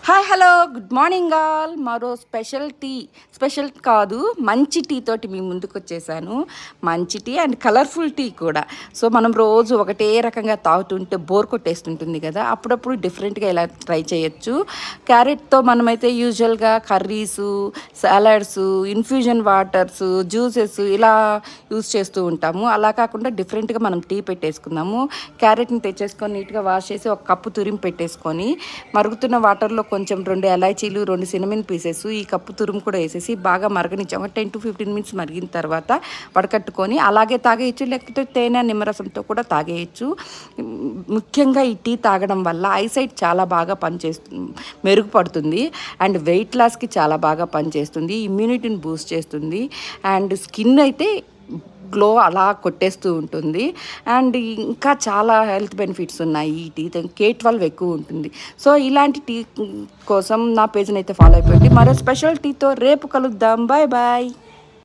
Hi hello good morning all. మరో special కాదు, మంచి టీ తోటి మీ ముందుకు వచ్చేసాను. మంచి టీ అండ్ కలర్ఫుల్ టీ కూడా. సో మనం రోజు ఒకటే రకంగా తాగుతుంటే బోర్ కొట్టేస్తుంటుంది కదా, అప్పుడప్పుడు డిఫరెంట్గా ఇలా ట్రై చేయొచ్చు. క్యారెట్తో మనమైతే యూజువల్గా curries, salads, infusion waters, juices ఇలా యూజ్ చేస్తూ ఉంటాము. అలా కాకుండా డిఫరెంట్గా మనం టీ పెట్టేసుకుందాము. క్యారెట్ని తెచ్చేసుకొని నీట్గా వాష్ చేసి ఒక కప్పు తురిమి పెట్టేసుకొని మరుగుతున్న వాటర్లో కొంచెం 2 ఎలాచీలు, 2 సినమన్ పీసెస్, ఈ కప్పు తురుము కూడా వేసేసి బాగా మరగనిచ్చాము. ఒక 10 to 15 minutes మరిగిన తర్వాత వడకట్టుకొని అలాగే తాగేయచ్చు, లేకపోతే తేనె నిమ్మరసంతో కూడా తాగేయచ్చు. ముఖ్యంగా ఈ టీ తాగడం వల్ల ఐసైట్ చాలా బాగా మెరుగుపడుతుంది అండ్ వెయిట్ లాస్కి చాలా బాగా పనిచేస్తుంది, ఇమ్యూనిటీని బూస్ట్ చేస్తుంది అండ్ స్కిన్ అయితే గ్లో అలా కొట్టేస్తూ ఉంటుంది. అండ్ ఇంకా చాలా హెల్త్ బెనిఫిట్స్ ఉన్నాయి ఈ టీ. K12 ఎక్కువ ఉంటుంది. సో ఇలాంటి టీ కోసం నా పేజ్ని అయితే ఫాలో అయిపోయింది. మరో స్పెషల్ టీతో రేపు కలుద్దాం. Bye bye.